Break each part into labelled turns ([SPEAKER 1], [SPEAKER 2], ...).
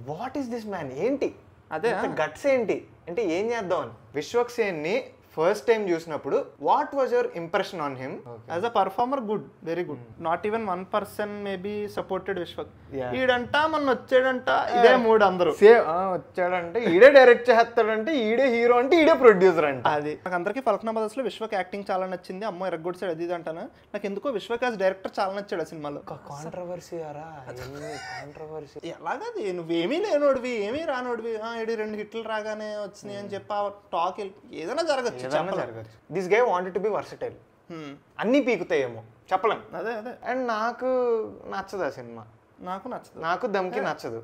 [SPEAKER 1] What is this man ఏంటి
[SPEAKER 2] అదే
[SPEAKER 1] guts ఏంటి అంటే ఏం చేద్దాం అని. విశ్వక్ సేన్ని ఫస్ట్ టైం చూసినప్పుడు what was your impression on him?
[SPEAKER 2] As a performer good, very good. Not even 1% maybe supported Vishwak. ఈడంట మొన్న వచ్చాడంట ఇదే మూడు అందరూ
[SPEAKER 1] వచ్చాడంటే ఈడే డైరెక్ట్ చేస్తాడంటే ఈడే హీరో అంటే ఈడే ప్రొడ్యూసర్ అంటే.
[SPEAKER 2] అది నాకు అందరికీ ఫల్క్నా బ్రదర్స్ లో విశ్వక్ యాక్టింగ్ చాలా నచ్చింది. అమ్మో ఎరగొడిచాడు అది ఇది అంటాను. నాకు ఎందుకో విశ్వక్ యాజ్ డైరెక్టర్ చాలా నచ్చాడు ఆ సినిమాలో.
[SPEAKER 1] కాంట్రవర్సీ
[SPEAKER 2] ఎలాగది నువ్వేమీ లేనోడివి ఏమీ రానోడివి ఏడు 2 హిట్లు రాగానే వచ్చినాయి అని చెప్పి ఆ టాక్ ఏదైనా జరగచ్చు.
[SPEAKER 1] This guy wanted to be versatile. అన్ని పీకుతాయేమో చెప్పలేం.
[SPEAKER 2] అదే అదే.
[SPEAKER 1] అండ్ నాకు నచ్చదు ఆ సినిమా.
[SPEAKER 2] నాకు నచ్చదు.
[SPEAKER 1] నాకు దమ్కి నచ్చదు.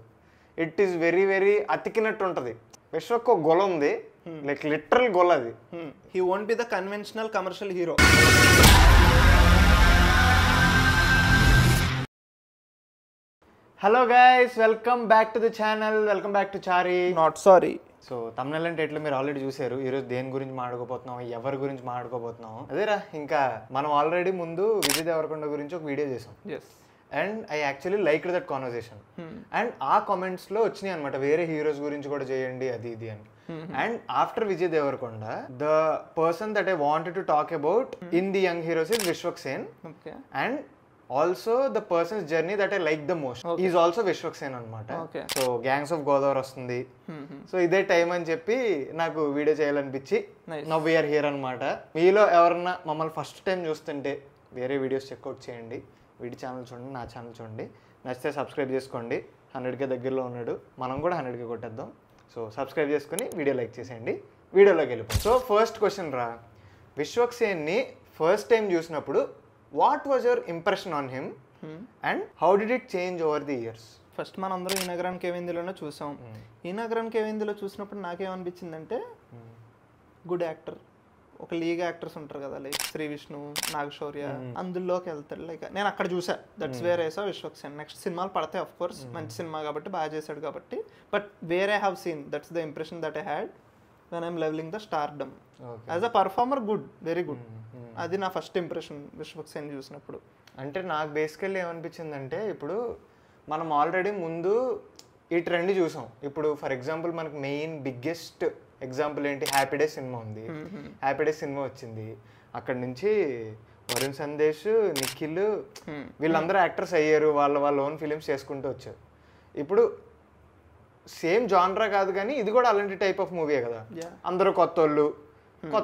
[SPEAKER 1] ఇట్ ఈస్ వెరీ వెరీ అతికినట్టు ఉంటది. విశ్వక్ ఒక గొల ఉంది, లైక్ లిటరల్ గొల అది.
[SPEAKER 2] He won't be the conventional commercial hero.
[SPEAKER 1] Hello guys, welcome back to the channel. Welcome back to Chari
[SPEAKER 2] not sorry.
[SPEAKER 1] So thumbnail అంటే ఎట్లా మీరు ఆల్రెడీ చూసారు. ఈరోజు దేని గురించి మాట్లాడుకోబోతున్నాం, ఎవరి గురించి మాట్లాడుకోబోతున్నాం అదేరా. ఇంకా మనం ఆల్రెడీ ముందు విజయ్ దేవరకొండ గురించి ఒక వీడియో చేసాం. And I actually like that conversation. And ఆ కామెంట్స్లో వచ్చినాయి అనమాట, వేరే హీరోస్ గురించి కూడా చేయండి అది ఇది అని. And after Vijay Deverakonda the person that I wanted to talk about in the young heroes is Vishwak Sen. And also the persons journey that I like the most is also Vishwak Sen అనమాట. సో గ్యాంగ్స్ ఆఫ్ గోదావరి వస్తుంది, so ఇదే time అని చెప్పి నాకు video చేయాలనిపించి now we are here అనమాట. మీలో ఎవరన్నా మమ్మల్ని ఫస్ట్ టైం చూస్తుంటే వేరే వీడియోస్ చెక్అవుట్ చేయండి. వీడి ఛానల్ చూడండి, నా ఛానల్ చూడండి, నచ్చితే సబ్స్క్రైబ్ చేసుకోండి. 100K దగ్గరలో ఉన్నాడు, మనం కూడా 100K కొట్టేద్దాం. సో సబ్స్క్రైబ్ చేసుకుని వీడియో లైక్ చేసేయండి. వీడియోలోకి వెళ్ళిపోయి. సో ఫస్ట్ క్వశ్చన్ రా, విశ్వక్ సేన్ని ఫస్ట్ టైం చూసినప్పుడు what was your impression on him and how did it change over the years?
[SPEAKER 2] First మనం అందరం ఈ నగరానికి ఏవిందిలోనే చూసాం. ఈ నగరానికి ఏవిందిలో చూసినప్పుడు నాకేమనిపించిందంటే గుడ్ యాక్టర్. ఒక లీగ్ యాక్టర్స్ ఉంటారు కదా, లైక్ శ్రీ విష్ణు, నాగశౌర్య, అందులోకి వెళ్తాడు. లైక్ నేను అక్కడ చూసా, that's where I saw Vishwak Sen. Next సినిమాలు పడతాయి ఆఫ్ కోర్స్, మంచి సినిమా కాబట్టి బాగా చేశాడు కాబట్టి. But where I have seen, that's the impression that I had when I'm leveling the stardom. As a performer good, very good. అది నా ఫస్ట్ ఇంప్రెషన్ విశ్వక్ సేన్ చూసినప్పుడు.
[SPEAKER 1] అంటే నాకు బేసికల్లీ ఏమనిపించిందంటే, ఇప్పుడు మనం ఆల్రెడీ ముందు ఈ ట్రెండ్ చూసాం. ఇప్పుడు ఫర్ ఎగ్జాంపుల్ మనకు మెయిన్ బిగ్గెస్ట్ ఎగ్జాంపుల్ ఏంటి, హ్యాపీ డేస్ సినిమా ఉంది. హ్యాపీ డేస్ సినిమా వచ్చింది, అక్కడి నుంచి వరుణ్ సందేశ్, నిఖిల్ వీళ్ళందరూ యాక్టర్స్ అయ్యారు, వాళ్ళ ఓన్ ఫిలిమ్స్ చేసుకుంటూ వచ్చారు. ఇప్పుడు సేమ్ జాన్రా కాదు కానీ ఇది కూడా అలాంటి టైప్ ఆఫ్ మూవీయే కదా. అందరూ కొత్త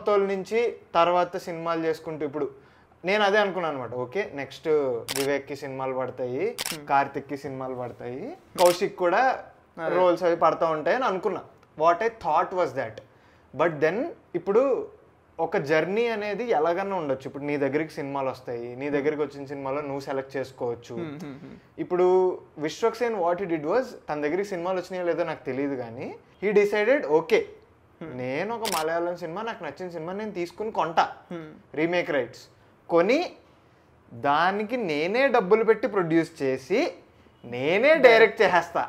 [SPEAKER 1] వాళ్ళు నుంచి తర్వాత సినిమాలు చేసుకుంటూ, ఇప్పుడు నేను అదే అనుకున్నాను అనమాట. ఓకే, నెక్స్ట్ వివేక్కి సినిమాలు పడతాయి, కార్తిక్కి సినిమాలు పడతాయి, కౌశిక్ కూడా రోల్స్ అవి పడతా ఉంటాయి అని అనుకున్నా. What I thought was that. But then ఇప్పుడు ఒక జర్నీ అనేది ఎలాగన్నా ఉండొచ్చు. ఇప్పుడు నీ దగ్గరికి సినిమాలు వస్తాయి, నీ దగ్గరికి వచ్చిన సినిమాలో నువ్వు సెలెక్ట్ చేసుకోవచ్చు. ఇప్పుడు Vishwak Sen what he did was, తన దగ్గరికి సినిమాలు వచ్చినాయో లేదో నాకు తెలియదు కానీ హీ డిసైడెడ్ ఓకే నేను ఒక మలయాళం సినిమా, నాకు నచ్చిన సినిమా నేను తీసుకుని కొంటా, రీమేక్ రైట్స్ కొని దానికి నేనే డబ్బులు పెట్టి ప్రొడ్యూస్ చేసి నేనే డైరెక్ట్ చేసేస్తా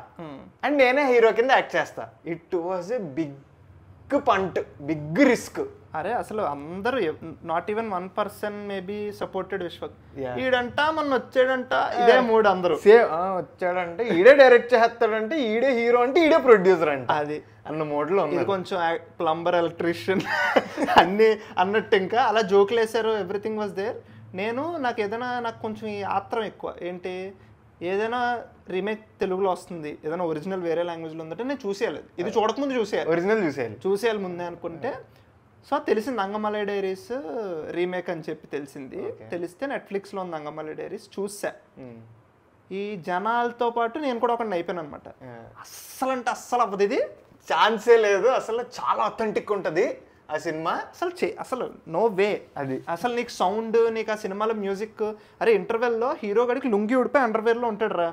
[SPEAKER 1] అండ్ నేనే హీరో కింద యాక్ట్ చేస్తా. It was a big punt, big risk.
[SPEAKER 2] అరే అసలు అందరూ not even 1% maybe supported Vishwak. ఈడంట మొన్న వచ్చాడంట ఇదే మూడు అందరూ
[SPEAKER 1] వచ్చాడంటే ఈడే డైరెక్ట్ చేస్తాడంటే ఈడే హీరో అంటే ఈడే ప్రొడ్యూసర్ అంటే అది అన్న మోడ్లో
[SPEAKER 2] ఇది కొంచెం ప్లంబర్, ఎలక్ట్రీషియన్ అన్ని అన్నట్టు ఇంకా అలా జోకులు వేసారు. Everything was there. నాకు కొంచెం ఈ ఆత్రం ఎక్కువ ఏంటి, ఏదైనా రీమేక్ తెలుగులో వస్తుంది, ఏదైనా ఒరిజినల్ వేరే లాంగ్వేజ్లో ఉందంటే నేను చూసేయాలి. ఇది చూడకముందు
[SPEAKER 1] ఒరిజినల్
[SPEAKER 2] చూసేయాలి ముందే అనుకుంటే. సో తెలిసింది నంగమలై డైరీస్ రీమేక్ అని చెప్పి తెలిసింది. తెలిస్తే నెట్ఫ్లిక్స్లో ఉంది నంగమలై డైరీస్, చూసా. ఈ జనాలతో పాటు నేను కూడా ఒకటి అయిపోయాను అనమాట. అస్సలు అవ్వదు, ఇది
[SPEAKER 1] ఛాన్సే లేదు, అసలు చాలా అథెంటిక్ ఉంటుంది ఆ సినిమా.
[SPEAKER 2] అసలు నో వే. అది అసలు నీకు సౌండ్, నీకు ఆ సినిమాలో మ్యూజిక్. అరే ఇంటర్వెల్లో హీరో గడికి లుంగి ఉడిపోయి అండర్వేర్లో ఉంటాడు రా,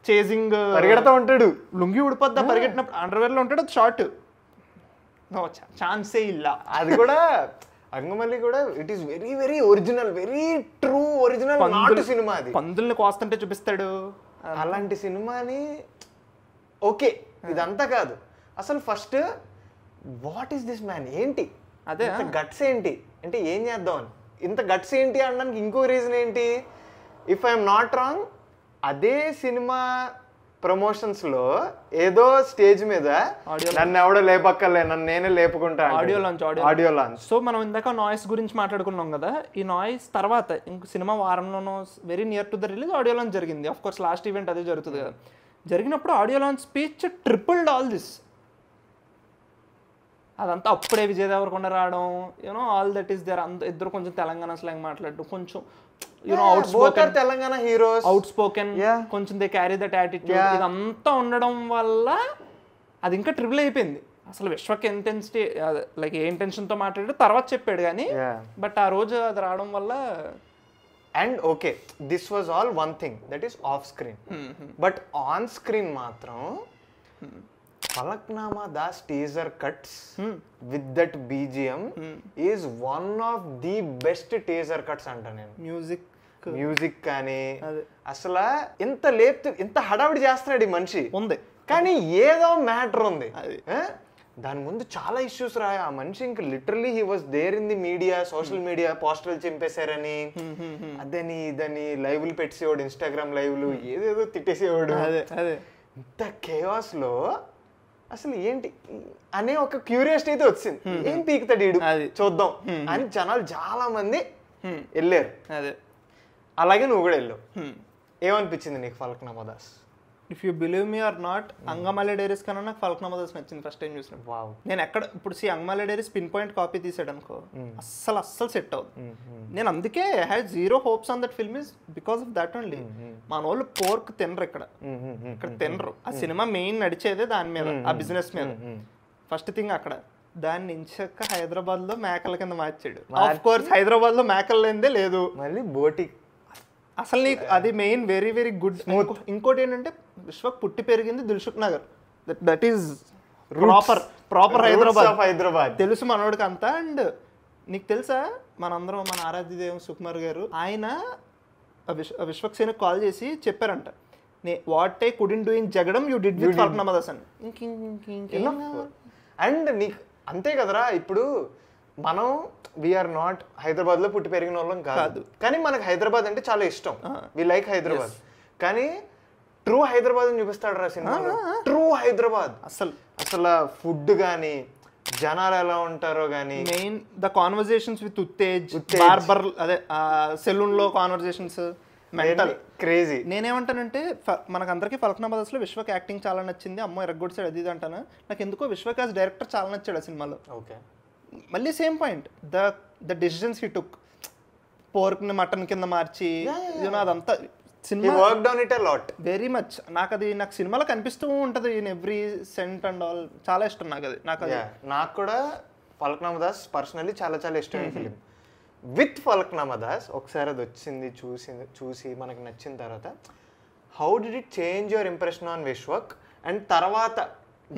[SPEAKER 2] చేజింగ్
[SPEAKER 1] పరిగెడతా ఉంటాడు,
[SPEAKER 2] లుంగి ఉడిపోద్దా పరిగెట్టినప్పుడు అండర్వేర్లో ఉంటాడు, అది షార్ట్. ఛాన్సే ఇలా.
[SPEAKER 1] అది కూడా అంగమల్లి కూడా it is very very original, very true original నాటు సినిమా. అది
[SPEAKER 2] పందుల్ని కోస్తుంటే చూపిస్తాడు
[SPEAKER 1] అలాంటి సినిమాని. ఓకే, ఇదంతా కాదు అసలు. First what is this man ఏంటి, అదే గట్స్ ఏంటి అంటే ఏం చేద్దాం అని. ఇంత గట్స్ ఏంటి అనడానికి ఇంకో రీజన్ ఏంటి, ఇఫ్ ఐఎమ్ నాట్ రాంగ్ అదే సినిమా ప్రమోషన్స్ లో ఏదో స్టేజ్ మీద నన్ను ఎవడో లేపక్కర్లే, నన్ను నేనే లేపుకుంటా, ఆడియో లాంచ్.
[SPEAKER 2] సో మనం ఇందాక నాయిస్ గురించి మాట్లాడుకున్నాం కదా, ఈ నాయిస్ తర్వాత ఇంక సినిమా వారంలోనో very near to the release audio launch జరిగింది. ఆఫ్ కోర్స్ లాస్ట్ ఈవెంట్ అదే జరుగుతుంది కదా. జరిగినప్పుడు audio launch speech tripled all this. అదంతా అప్పుడే విజయ్ దేవరకొండ రావడం, you know all that is there. ఇద్దరు కొంచెం తెలంగాణ స్లాంగ్ మాట్లాడడం, కొంచెం
[SPEAKER 1] తెలంగాణ హీరోస్
[SPEAKER 2] అవుట్ స్పోకెన్, కొంచెం దే క్యారీ దట్ యాటిట్యూడ్, ఇదంతా ఉండడం వల్ల అది ఇంకా ట్రిపుల్ అయిపోయింది. అసలు విశ్వక్ ఇంటెన్సిటీ లైక్ ఏ ఇంటెన్షన్తో మాట్లాడాడు తర్వాత చెప్పాడు కానీ, బట్ ఆ రోజు అది రావడం వల్ల.
[SPEAKER 1] And okay, this was all one thing that is off screen, but on screen మాత్రం Falaknuma Das teaser cuts with that BGM is one of the best teaser cuts అంట నేను. మ్యూజిక్ కానీ అసలు ఎంత హడావిడి చేస్తున్నాడు ఈ మనిషి
[SPEAKER 2] ఉంది,
[SPEAKER 1] కానీ ఏదో మ్యాటర్ ఉంది. దాని ముందు చాలా ఇష్యూస్ రాయా ఆ మనిషి. ఇంకా literally he was there in the media, social media పోస్టర్లు చింపేశారని, అదని ఇదని లైవ్లు పెట్టేసేవాడు, ఇన్స్టాగ్రామ్ లైవ్లు ఏదేదో తిట్టేసేవాడు. ఇంత కేయాస్ లో అసలు ఏంటి అనే ఒక క్యూరియాసిటీ అయితే వచ్చింది, ఏం పీకుతాడు ఈడు చూద్దాం అని జనాలు చాలా మంది వెళ్ళారు. అలాగే నువ్వు కూడా వెళ్ళావు. ఏమనిపించింది నీకు Falaknuma Das?
[SPEAKER 2] If you believe me or not, Angamaly Diaries కన్నా నాకు ఫలక్నామా దాస్ నచ్చింది ఫస్ట్ టైం చూసినప్పుడు.
[SPEAKER 1] వావ్.
[SPEAKER 2] నేను ఎక్కడ ఇప్పుడు అంగమాలే డైరీస్ పిన్ పాయింట్ కాపీ తీసాడు అనుకో, అస్సలు సెట్ అవుతుంది. నేను అందుకే I had zero hopes on that film is because of that only. మన వాళ్ళు పోర్క్ తినరు ఇక్కడ తినరు. ఆ సినిమా మెయిన్ నడిచేదే దాని మీద, ఆ బిజినెస్ మీద. ఫస్ట్ థింగ్ అక్కడ దాన్ని ఇంచక్క హైదరాబాద్ లో మేకల కింద మార్చాడు. ఆఫ్ కోర్స్ హైదరాబాద్ లో మేకలు లేనిదే లేదు,
[SPEAKER 1] మళ్ళీ బోటి
[SPEAKER 2] అసలు నీకు అది మెయిన్ వెరీ వెరీ గుడ్. ఇంకోటి ఏంటంటే విశ్వక్ పుట్టి పెరిగింది Dilsukh Nagar, that is proper Hyderabad తెలుసు మనోడికి అంతా. అండ్ నీకు తెలుసా మనందరం మన ఆరాధ్య దేవం సుకుమార్ గారు ఆయన విశ్వక్ సేనకి కాల్ చేసి చెప్పారంట, what I couldn't do in Jagadam you did with Falaknuma Das అని.
[SPEAKER 1] అండ్ నీకు అంతే కదరా, ఇప్పుడు మనం వీఆర్ నాట్ హైదరాబాద్ లో పుట్టి పెరిగిన వాళ్ళం కాదు, కానీ మనకు హైదరాబాద్ అంటే చాలా ఇష్టం, వి లైక్ హైదరాబాద్. కానీ ట్రూ హైదరాబాద్ అని చూపిస్తాడు రా సినిమాలో. ట్రూ హైదరాబాద్ అసలు ఫుడ్ గానీ, జనాలు ఎలా ఉంటారో గానీ,
[SPEAKER 2] main the conversations with Uttej barber, అదే సెలూన్ లో కాన్వర్జేషన్స్ మెంటల్
[SPEAKER 1] క్రేజీ.
[SPEAKER 2] నేనేమంటానంటే మనకందరికీ ఫలక్నామా దాస్ లో విశ్వక్ యాక్టింగ్ చాలా నచ్చింది, అమ్మో ఎరగొడిచాడు అది ఇది అంటాను. నాకు ఎందుకో విశ్వక్ యాజ్ డైరెక్టర్ చాలా నచ్చాడు ఆ సినిమాలో.
[SPEAKER 1] ఓకే,
[SPEAKER 2] మళ్ళీ same point, the decisions he took, pork ని మటన్ కింద మార్చి అదంతా సినిమా
[SPEAKER 1] worked on it a lot
[SPEAKER 2] very much. నాకు సినిమాలో కనిపిస్తూ ఉంటది in every cent and all. చాలా ఇష్టం నాకు అది.
[SPEAKER 1] నాకు కూడా ఫలక్నామా దాస్ పర్సనల్లీ చాలా చాలా ఇష్టమైన ఫిలిం. విత్ ఫలక్నామా దాస్ ఒకసారి అది వచ్చింది, చూసి మనకు నచ్చిన తర్వాత how did it change your impression on Vishwak? And తర్వాత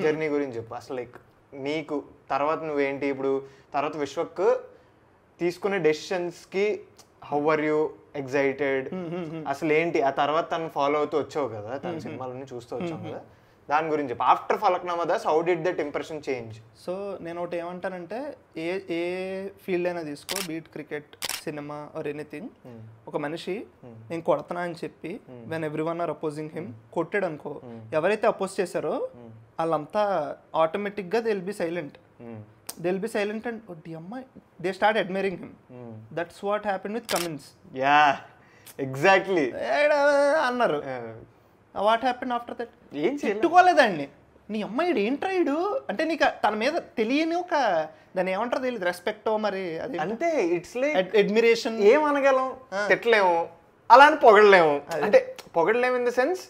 [SPEAKER 1] జర్నీ గురించి చెప్పు. అసలు లైక్ నీకు తర్వాత నువ్వేంటి ఇప్పుడు, తర్వాత విశ్వక్ తీసుకునే డెసిషన్స్కి హౌ ఆర్ యూ ఎగ్జైటెడ్, అసలు ఏంటి ఆ తర్వాత తను ఫాలో అవుతూ వచ్చావు కదా, తన సినిమాలన్నీ చూస్తూ వచ్చావు కదా, దాని గురించి after Falaknuma Das how did that impression change?
[SPEAKER 2] So నేను ఒకటి ఏమంటానంటే, ఏ ఫీల్డ్ అయినా తీసుకో, be it cricket, cinema or anything, ఒక మనిషి నేను కొడతానా అని చెప్పి when everyone are opposing him కొట్టాడు అనుకో, ఎవరైతే అపోజ్ చేశారో వాళ్ళంతా ఆటోమేటిక్గా they will be silent and the అమ్మాయి they start admiring him. That's what happened with Cummins.
[SPEAKER 1] Yeah exactly
[SPEAKER 2] అన్నారు. What happened after that? ఏం చెట్టుకోలేదండి, నీ అమ్మాయి ఏంట్రాయుడు అంటే నీకు తన మీద తెలియని ఒక దాన్ని ఏమంటారు తెలియదు, రెస్పెక్టో మరి అది
[SPEAKER 1] అంతే. It's like
[SPEAKER 2] admiration.
[SPEAKER 1] ఏమనగలం, తిట్టలేము, అలా అని పొగడలేము. అంటే పొగడలేము ఇన్ ద సెన్స్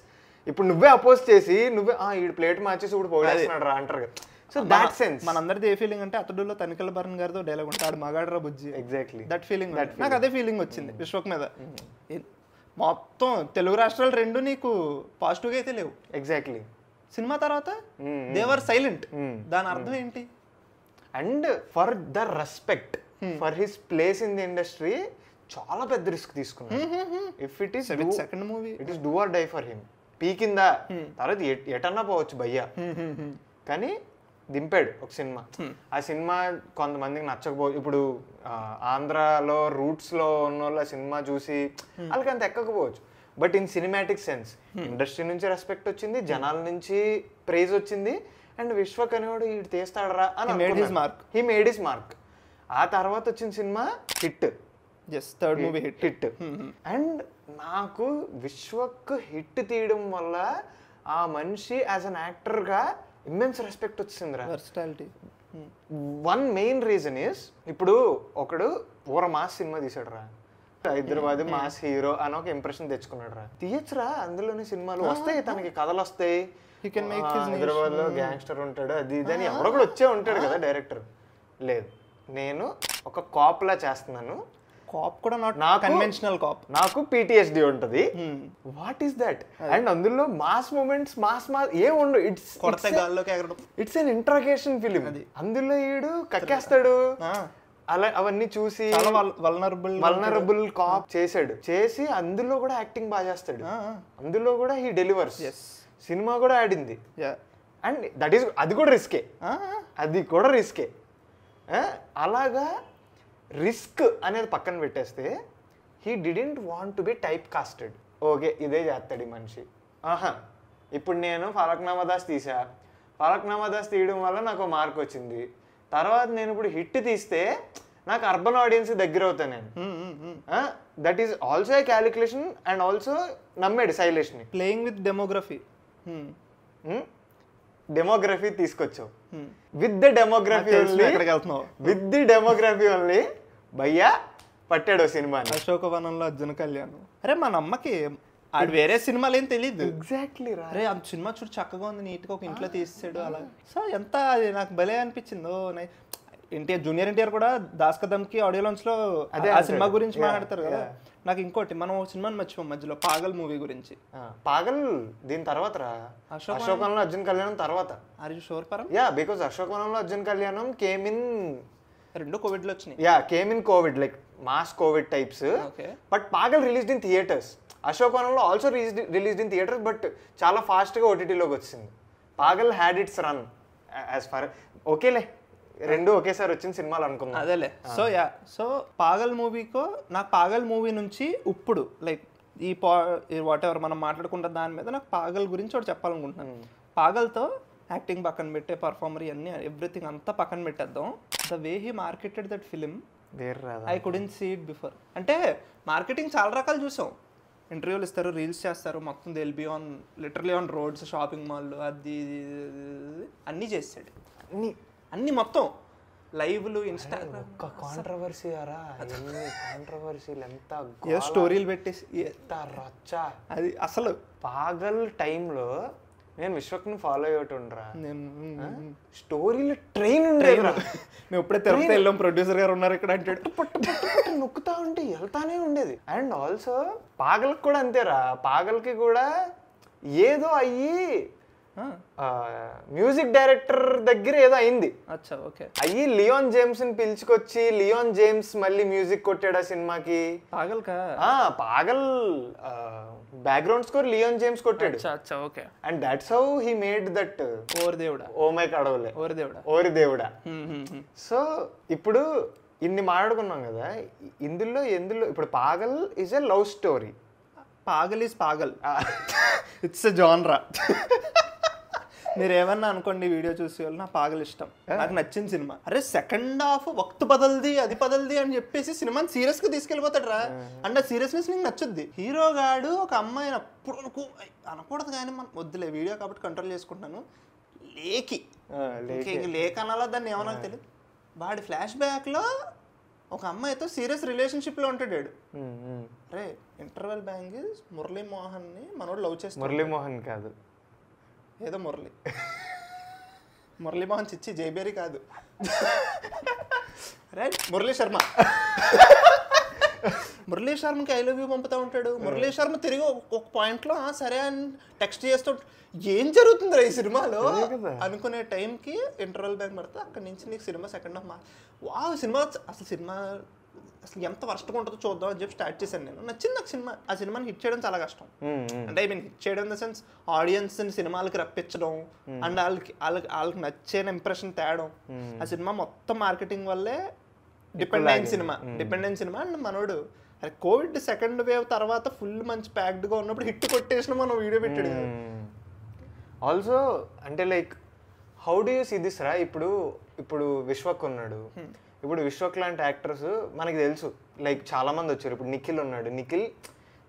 [SPEAKER 1] ఇప్పుడు నువ్వే అపోజ్ చేసి నువ్వే ఈ ప్లేట్ మార్చేసి ఇప్పుడు పొగడేస్తున్నాడు రా అంటారు కదా. సో దాట్ సెన్స్
[SPEAKER 2] మనందరిది ఏ ఫీలింగ్ అంటే, అతడులో తనిఖీల భరణ్ గారితో డైలాగ్ ఉంటాడు, మగాడ్రా బుజ్జి.
[SPEAKER 1] Exactly
[SPEAKER 2] that feeling. నాకు అదే ఫీలింగ్ వచ్చింది విశ్వక్ మీద. మొత్తం తెలుగు రాష్ట్రాలు రెండు నీకు పాజిటివ్గా అయితే లేవు.
[SPEAKER 1] ఎగ్జాక్ట్లీ.
[SPEAKER 2] సినిమా తర్వాత దేవర్ సైలెంట్. దాని అర్థం ఏంటి?
[SPEAKER 1] And for the respect for his place in the industry చాలా పెద్ద రిస్క్ తీసుకున్నాడు. If it is
[SPEAKER 2] second movie,
[SPEAKER 1] it is do or die for him. పీకిందా తర్వాత ఎటన్నా పోవచ్చు భయ్యా, కానీ దింపాడు ఒక సినిమా. ఆ సినిమా కొంతమందికి నచ్చకపోవచ్చు. ఇప్పుడు ఆంధ్రాలో రూట్స్లో ఉన్న వాళ్ళు ఆ సినిమా చూసి వాళ్ళకి అంత ఎక్కకపోవచ్చు. But in cinematic sense industry నుంచి రెస్పెక్ట్ వచ్చింది, జనాల నుంచి ప్రైజ్ వచ్చింది, అండ్ విశ్వక్ అనేవాడు ఇటు తీస్తాడరా అని హీ మేడ్ హిస్ మార్క్. ఆ తర్వాత వచ్చిన cinema hit,
[SPEAKER 2] third movie
[SPEAKER 1] hit. And నాకు విశ్వక్ హిట్ తీయడం వల్ల ఆ మనిషి యాజ్ అన్ యాక్టర్గా ఇమ్మెన్స్ రెస్పెక్ట్ వచ్చిందిరా. వన్ మెయిన్ రీజన్ ఈస్, ఇప్పుడు ఒకడు పూర మాస్ సినిమా తీసాడు రా, హైదరాబాద్ మాస్ హీరో అని ఒక ఇంప్రెషన్ తెచ్చుకున్నాడు రా. తీయచ్చురా, అందులోని సినిమాలు వస్తాయి, తనకి కథలు వస్తాయి, హైదరాబాద్ లో గ్యాంగ్స్టర్ ఉంటాడు, అది ఇది అని ఎవడో కూడా వచ్చే ఉంటాడు కదా డైరెక్టర్. లేదు, నేను ఒక కాప్ లా చేస్తున్నాను.
[SPEAKER 2] కాప్ కూడా నాట్ కన్వెన్షనల్ కాప్.
[SPEAKER 1] నాకు పిటిఎస్డి ఉంటది. What is that? అండ్ అందులో మాస్ మూమెంట్స్ మాస్ ఏం ఉండవు. It's an interrogation film. అందులో ఈడు కక్కేస్తాడు, అలా అవన్నీ చూసి వల్నరబుల్ కాప్ చేసి అందులో కూడా యాక్టింగ్ బాగా చేస్తాడు, అందులో కూడా హీ డెలివర్స్. సినిమా కూడా ఆడింది. అండ్ దట్ ఈస్ అది కూడా రిస్కే. అలాగా రిస్క్ అనేది పక్కన పెట్టేస్తే he didn't want to be type casted. Okay, ఇదే చేస్తాడు ఈ మనిషి. ఇప్పుడు నేను ఫలక్నామా దాస్ తీసా, ఫలక్నామా దాస్ తీయడం వల్ల నాకు మార్క్ వచ్చింది. తర్వాత నేను ఇప్పుడు హిట్ తీస్తే నాకు అర్బన్ ఆడియన్స్ దగ్గర అవుతాను నేను. That is also a calculation and also నమ్మేడు శైలేష్ని.
[SPEAKER 2] ప్లేయింగ్ విత్
[SPEAKER 1] డెమోగ్రఫీ తీసుకొచ్చావు. విత్ ది డెమోగ్రఫీ ఓన్లీ భయ్యా పట్టాడు సినిమాని.
[SPEAKER 2] అశోకవనంలో అర్జున్ కళ్యాణ్. అరే మన అమ్మకి ఆడు వేరే సినిమాలు ఏం తెలియదు.
[SPEAKER 1] ఎగ్జాక్ట్లీ రా.
[SPEAKER 2] అరే ఆ సినిమా చూడు చక్కగా ఉంది, నీట్గా ఒక ఇంట్లో తీసాడు అలా. సో ఎంత అది నాకు భలే అనిపించిందో. ఎన్టీఆర్ జూనియర్ ఎన్టీఆర్ కూడా దాస్ కదమ్కి ఆడియో లాంచ్ లో ఆ సినిమా గురించి మాట్లాడతారు కదా. నాకు ఇంకోటి, మనం సినిమాని మర్చిపోం మధ్యలో, పాగల్ మూవీ గురించి.
[SPEAKER 1] పాగల్ దీని తర్వాత రా, అశోకవనంలో అర్జున్ కళ్యాణం తర్వాత.
[SPEAKER 2] ఆర్ యు షూర్ పరం?
[SPEAKER 1] Yeah, because Ashokavanamlo Arjun Kalyanam came in
[SPEAKER 2] రెండు కోవిడ్ లో వచ్చినాయి.
[SPEAKER 1] Yeah, came in Covid, like mass Covid types. But Pagal released in theatres. Ashokavanamlo also released in theatres, but చాలా ఫాస్ట్గా ఓటీటీలోకి వచ్చింది. Pagal had its run as far. ఓకేలే, రెండు ఒకేసారి వచ్చిన సినిమాలు అనుకున్నాను.
[SPEAKER 2] అదేలే. సో పాగల్ మూవీకో, నాకు పాగల్ మూవీ నుంచి ఇప్పుడు లైక్ ఈ వాట్ ఎవర్ మనం మాట్లాడుకుంటాం దాని మీద నాకు పాగల్ గురించి ఒకటి చెప్పాలనుకుంటున్నాను. పాగల్తో యాక్టింగ్ పక్కన పెట్టే, పర్ఫార్మర్ అన్ని ఎవ్రీథింగ్ అంతా పక్కన పెట్టేద్దాం. The way he marketed that film I couldn't see it before. అంటే మార్కెటింగ్ చాలా రకాలు చూసాం. ఇంటర్వ్యూలు ఇస్తారు, రీల్స్ చేస్తారు, మొత్తం దిల్ be on literally on roads, shopping mall, అది అన్నీ చేస్తాడు. అన్ని మొత్తం లైవ్లు, ఇన్స్టాగ్రామ్.
[SPEAKER 1] కాంట్రవర్సీ ఎంత
[SPEAKER 2] స్టోరీలు పెట్టేసి
[SPEAKER 1] ఎంత రచ్చ.
[SPEAKER 2] అది అసలు
[SPEAKER 1] పాగల్ టైంలో నేను విశ్వక్ని ఫాలో అయ్యేటుండ్రా. స్టోరీలు ట్రైన్ ఉండేదిరా.
[SPEAKER 2] మేము ఇప్పుడే తిరుపతి వెళ్ళాం, ప్రొడ్యూసర్ గారు ఉన్నారు ఇక్కడ అంటే
[SPEAKER 1] పట్టు నొక్కుతా ఉంటే వెళ్తానే ఉండేది. అండ్ ఆల్సో పాగల్కి కూడా అంతేరా. పాగల్కి కూడా ఏదో అయ్యి మ్యూజిక్ డైరెక్టర్ దగ్గర ఏదో అయింది. అయ్యి లియోన్ జేమ్స్ ని పిలుచుకొచ్చి లియోన్ జేమ్స్ మళ్ళీ మ్యూజిక్ కొట్టాడు ఆ సినిమాకి. Pagal background score Leon James కొట్టాడు. And that's how he made that oh my Kadavule Ori Devuda. So ఇప్పుడు ఇన్ని మాట్లాడుకున్నాం కదా, ఇందులో ఇప్పుడు Pagal is a love story.
[SPEAKER 2] Pagal is Pagal, it's a genre. మీరు ఏమన్నా అనుకోండి, వీడియో చూసి వాళ్ళు నా పాగల్ ఇష్టం, నాకు నచ్చిన సినిమా. అరే సెకండ్ హాఫ్ వక్తు బదల్ది అది బదల్ది అని చెప్పేసి సినిమాని సీరియస్ గా తీసుకెళ్ళిపోతాడు రా. అంటే సీరియస్నెస్ నీకు నచ్చుద్ది. హీరో గాడు ఒక అమ్మాయిని అప్పుడు అనకూడదు కానీ మనం వద్దులే, వీడియో కాబట్టి కంట్రోల్ చేసుకుంటున్నాను. లేక్ అనాలా దాన్ని ఏమన్నా తెలియదు. వాడి ఫ్లాష్ బ్యాక్ లో ఒక అమ్మాయితో సీరియస్ రిలేషన్షిప్ లో ఉంటాడు. అరే ఇంటర్వెల్ బ్యాంగిల్స్ మురళీమోహన్ ని మనోడు లవ్ చేస్తాడు.
[SPEAKER 1] మురళీమోహన్ కాదు,
[SPEAKER 2] ఏదో మురళీమోహన్ చిచ్చి జైబేరి కాదు, రైట్, మురళీ శర్మకి ఐ లవ్ యూ పంపుతా ఉంటాడు. మురళీ శర్మ తిరిగి ఒక పాయింట్లో సరే అని టెక్స్ట్ చేస్తూ ఏం జరుగుతుందిరా ఈ సినిమాలో అనుకునే టైంకి ఇంటర్వెల్ బ్యాంక్ పడితే అక్కడి నుంచి నీకు సినిమా సెకండ్ హాఫ్ సినిమా అసలు ఎంత వర్స్ట్గా ఉంటుందో చూద్దాం అని చెప్పి స్టార్ట్ చేశాను నేను. నచ్చింది నాకు సినిమా. ఆ సినిమాని హిట్ చేయడం చాలా కష్టం. అంటే ఐ మీన్ హిట్ చేయడం ఇన్ ద సెన్స్ ఆడియన్స్ సినిమాలకి రప్పించడం అండ్ వాళ్ళకి నచ్చే ఇంప్రెషన్ తేడం. ఆ సినిమా మొత్తం మార్కెటింగ్ వల్లే డిపెండెంట్ సినిమా అండ్ మనోడు అరే కోవిడ్ సెకండ్ వేవ్ తర్వాత ఫుల్ మంచి ప్యాక్డ్గా ఉన్నప్పుడు హిట్ కొట్టేసిన మనం వీడియో పెట్టాడు.
[SPEAKER 1] ఆల్సో అంటే like how do you see this రా? ఇప్పుడు విశ్వక్ ఉన్నాడు, ఇప్పుడు విశ్వక్ లాంటి యాక్టర్స్ మనకి తెలుసు లైక్ చాలా మంది వచ్చారు. ఇప్పుడు నిఖిల్ ఉన్నాడు, నిఖిల్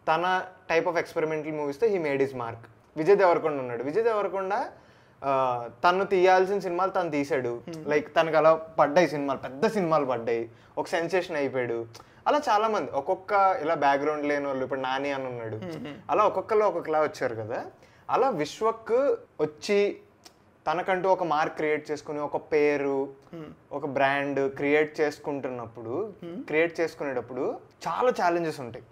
[SPEAKER 1] తన టైప్ ఆఫ్ ఎక్స్పెరిమెంటల్ మూవీస్తో he made his mark. Vijay Deverakonda ఉన్నాడు, విజయ్ దేవరకొండ తను తీయాల్సిన సినిమాలు తను తీసాడు. లైక్ తనకు అలా పడ్డాయి సినిమాలు, పెద్ద సినిమాలు పడ్డాయి, ఒక సెన్సేషన్ అయిపోయాడు. అలా చాలా మంది ఒక్కొక్క ఇలా బ్యాక్గ్రౌండ్ లేని వాళ్ళు, ఇప్పుడు నాని అని ఉన్నాడు, అలా ఒక్కొక్కరు ఒక్కొక్కలా వచ్చారు కదా. అలా విశ్వక్ వచ్చి తనకంటూ ఒక మార్క్ క్రియేట్ చేసుకుని ఒక పేరు, ఒక బ్రాండ్ క్రియేట్ చేసుకునేటప్పుడు చాలా ఛాలెంజెస్ ఉంటాయి.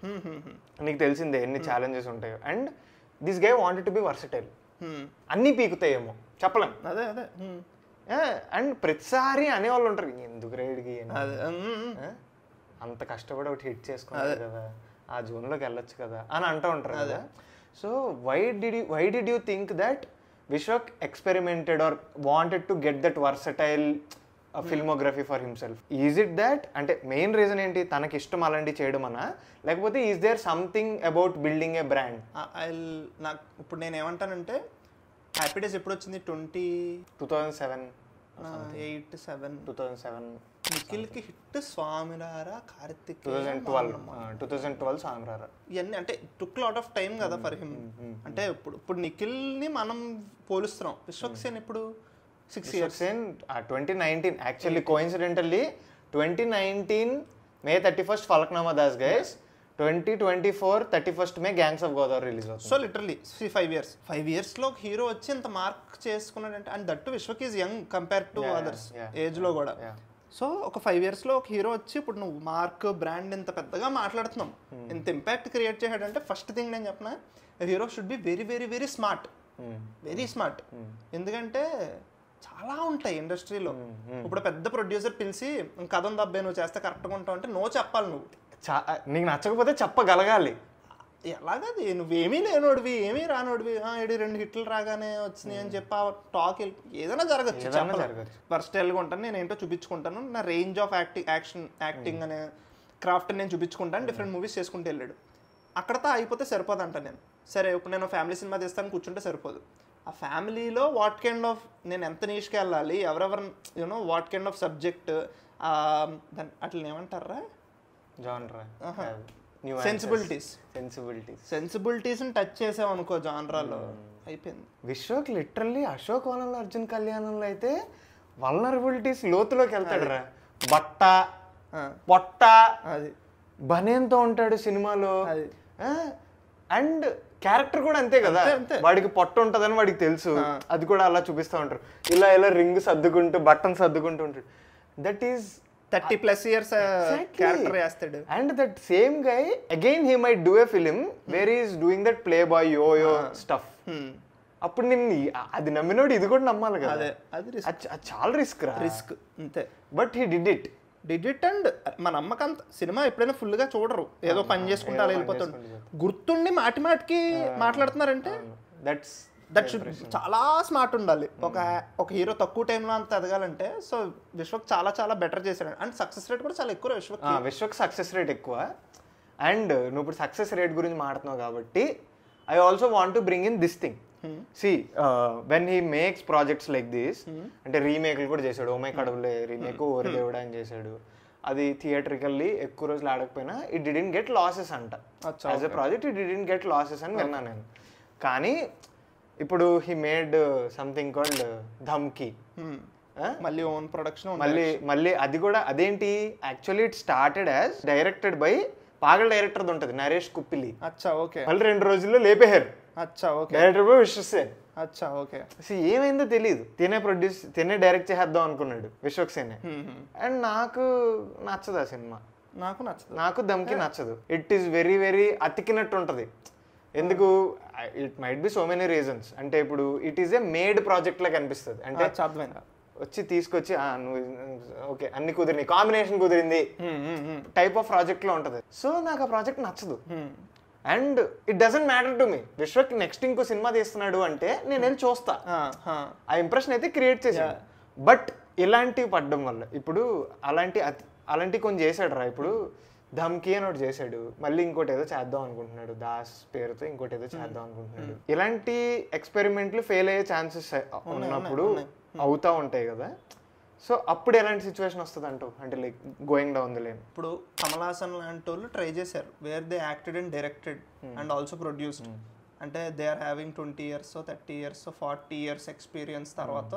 [SPEAKER 1] నీకు తెలిసిందే ఎన్ని ఛాలెంజెస్ ఉంటాయో. And this guy wanted to be versatile. అన్నీ పీకుతాయేమో చెప్పలేం.
[SPEAKER 2] అదే
[SPEAKER 1] అండ్ ప్రతిసారి అనేవాళ్ళు ఉంటారు, ఎందుకు రైడ్కి అంత కష్టపడి ఒకటి హిట్ చేసుకున్నారు కదా, ఆ జోన్లోకి వెళ్ళొచ్చు కదా అని అంటూ ఉంటారు కదా. So why did you think that Vishwak experimented or wanted to get that versatile filmography for himself? Is it that అంటే మెయిన్ రీజన్ ఏంటి, తనకి ఇష్టం అలాంటి చేయడం అనా, లేకపోతే is there something about building a brand?
[SPEAKER 2] నాకు ఇప్పుడు నేను ఏమంటానంటే హ్యాపీ డేస్ ఎప్పుడు వచ్చింది?
[SPEAKER 1] 2007
[SPEAKER 2] నిఖిల్కి హిట్ స్వామిరారా, కార్తిక్
[SPEAKER 1] 2012 స్వామిరారా.
[SPEAKER 2] ఇవన్నీ అంటే టుక్ లాట్ ఆఫ్ టైం కదా ఫర్ హిమ్. అంటే ఇప్పుడు నిఖిల్ని మనం పోలుస్తున్నాం, విశ్వక్ సేన్ ఇప్పుడు 6 years.
[SPEAKER 1] 2019 actually coincidentally 2019 May 31st Falaknuma Das guys, 2024 31st May gangs of Godavari release అవుతుంది.
[SPEAKER 2] సో లిటరలీ 5 yearsలో హీరో వచ్చి ఇంత మార్క్ చేసుకున్నాడంటే, and that Vishwak is young compare to others ఏజ్లో కూడా. సో ఒక 5 yearsలో ఒక హీరో వచ్చి ఇప్పుడు నువ్వు మార్క్ బ్రాండ్ ఇంత పెద్దగా మాట్లాడుతున్నావు, ఇంత ఇంపాక్ట్ క్రియేట్ చేశాడంటే ఫస్ట్ థింగ్ నేను చెప్పిన hero should be very very very smart, very smart. ఎందుకంటే చాలా ఉంటాయి ఇండస్ట్రీలో. ఇప్పుడు పెద్ద ప్రొడ్యూసర్ పిలిచి కథ ఉంది అబ్బాయి నువ్వు చేస్తే కరెక్ట్గా ఉంటావు అంటే నో చెప్పాలి నువ్వు.
[SPEAKER 1] నీకు నచ్చకపోతే చెప్పగలగాలి.
[SPEAKER 2] ఎలాగది నువ్వేమీ లేనోడివి, ఏమీ రానోడివి, 2 హిట్లు రాగానే వచ్చినాయి అని చెప్పి టాక్ ఏదైనా జరగచ్చు. వర్స్టైల్గా ఉంటాను, నేను ఏంటో చూపించుకుంటాను, నా రేంజ్ ఆఫ్ యాక్టింగ్ అనే క్రాఫ్ట్ నేను చూపించుకుంటాను, డిఫరెంట్ మూవీస్ చేసుకుంటూ వెళ్ళాడు. అక్కడతో అయిపోతే సరిపోదు అంట నేను. సరే ఇప్పుడు నేను ఫ్యామిలీ సినిమా తీస్తాను కూర్చుంటే సరిపోదు. ఆ ఫ్యామిలీలో వాట్ కైండ్ ఆఫ్ నేను ఎంత నీష్కి వెళ్ళాలి, ఎవరెవరు you know what kind of subject, అట్లా ఏమంటారా సెన్సిబిలిటీస్ టచ్ చేసావు అనుకో జానరాలో అయిపోయింది.
[SPEAKER 1] విశ్వక్ లిటరల్లీ అశోక్ వనంలో అర్జున్ కళ్యాణంలో అయితే వల్నరబిలిటీస్ లోతులోకి వెళ్తాడు రా. బట్ట పొట్ట అది బనేన్తో ఉంటాడు సినిమాలో. అండ్ క్యారెక్టర్ కూడా అంతే కదా, వాడికి పొట్ట ఉంటుందని వాడికి తెలుసు, అది కూడా అలా చూపిస్తూ ఉంటారు. ఇలా రింగ్ సర్దుకుంటూ బట్టన్ సర్దుకుంటూ ఉంటాడు. దట్ ఈస్
[SPEAKER 2] 30+ years character చేస్తాడు.
[SPEAKER 1] And that same guy again he might do a film where he is doing that playboy yo-yo stuff. అప్పుడు నేను అది నమ్మినోడు ఇది కూడా నమ్మాలి కదా. అది చాలా రిస్క్
[SPEAKER 2] అంతే.
[SPEAKER 1] But he did it
[SPEAKER 2] and మా నమ్మకంత సినిమా ఎప్పుడైనా ఫుల్ గా చూడరు, ఏదో పని చేసుకుంటా అలా వెళ్ళిపోతాడు. గుర్తుండి మాటికి మాట్లాడుతున్నారంటే దట్ షుడ్ చాలా స్మార్ట్ ఉండాలి. ఒక హీరో తక్కువ టైంలో అంత ఎదగాలంటే. సో విశ్వక్ చాలా బెటర్ చేశాడు. అండ్ సక్సెస్ రేట్ కూడా చాలా ఎక్కువ
[SPEAKER 1] విశ్వక్ సక్సెస్ రేట్ ఎక్కువ. అండ్ నువ్వు ఇప్పుడు సక్సెస్ రేట్ గురించి మాట్లాడుతున్నావు కాబట్టి I also want to bring in this thing. See when he makes projects like this, అంటే రీమేక్లు కూడా చేశాడు. ఓమై కడవులే రీమేక్, ఓరి దేవుడా అని చేశాడు. అది థియేట్రికల్లీ ఎక్కువ రోజులు ఆడకపోయినా ఇట్ డిడెంట్ గెట్ లాసెస్ అంట. As a project it didn't get losses అని విన్నాను నేను. కానీ ఇప్పుడు he made something called Dhamki,
[SPEAKER 2] మళ్ళీ ఓన్ ప్రొడక్షన్,
[SPEAKER 1] మళ్ళీ అది కూడా అదేంటి, actually it started as directed by Pagal director ఉంటుంది నరేష్ కుప్పిలి. మళ్ళీ 2 రోజుల్లో లేపేహారు డైరెక్టర్ బై విశ్వక్సేన్. ఏమైందో తెలియదు, తినే డైరెక్ట్ చేద్దాం అనుకున్నాడు విశ్వక్సేన్. అండ్ నాకు నచ్చదు ఆ సినిమా, నాకు ధమ్కి నచ్చదు. ఇట్ ఈస్ వెరీ వెరీ అతికినట్టు ఉంటుంది. ఎందుకు, it might be so many reasons. అంటే ఇప్పుడు it is a made project లాగా అనిపిస్తుంది. అంటే వచ్చి తీసుకొచ్చి నువ్వు ఓకే అన్ని కుదిరింది, కాంబినేషన్ కుదిరింది టైప్ ఆఫ్ ప్రాజెక్ట్ లో ఉంటది. సో నాకు ఆ ప్రాజెక్ట్ నచ్చదు. And it doesn't matter to me. Vishwak next ఇంకో సినిమా తీస్తున్నాడు అంటే నేను వెళ్ళి చూస్తా, ఆ ఇంప్రెషన్ అయితే క్రియేట్ చేశాను. బట్ ఇలాంటివి పడ్డం వల్ల ఇప్పుడు అలాంటి అలాంటివి కొన్ని చేశాడు రా. ఇప్పుడు ధమ్కి అని ఒకటి చేశాడు, మళ్ళీ ఇంకోటి ఏదో చేద్దాం అనుకుంటున్నాడు, దాస్ పేరుతో ఇంకోటి ఏదో చేద్దాం అనుకుంటున్నాడు. ఇలాంటి ఎక్స్పెరిమెంట్లు ఫెయిల్ అయ్యే ఛాన్సెస్ ఉన్నప్పుడు అవుతా ఉంటాయి కదా. సో అప్పుడు ఎలాంటి సిచ్యువేషన్ వస్తుంది అంటావు, అంటే like going down the line?
[SPEAKER 2] ఇప్పుడు కమల్ హాసన్ లాంటి వాళ్ళు ట్రై చేశారు, where they acted and directed and also produced. అంటే they are having 20 years 30 years 40 years experience. తర్వాత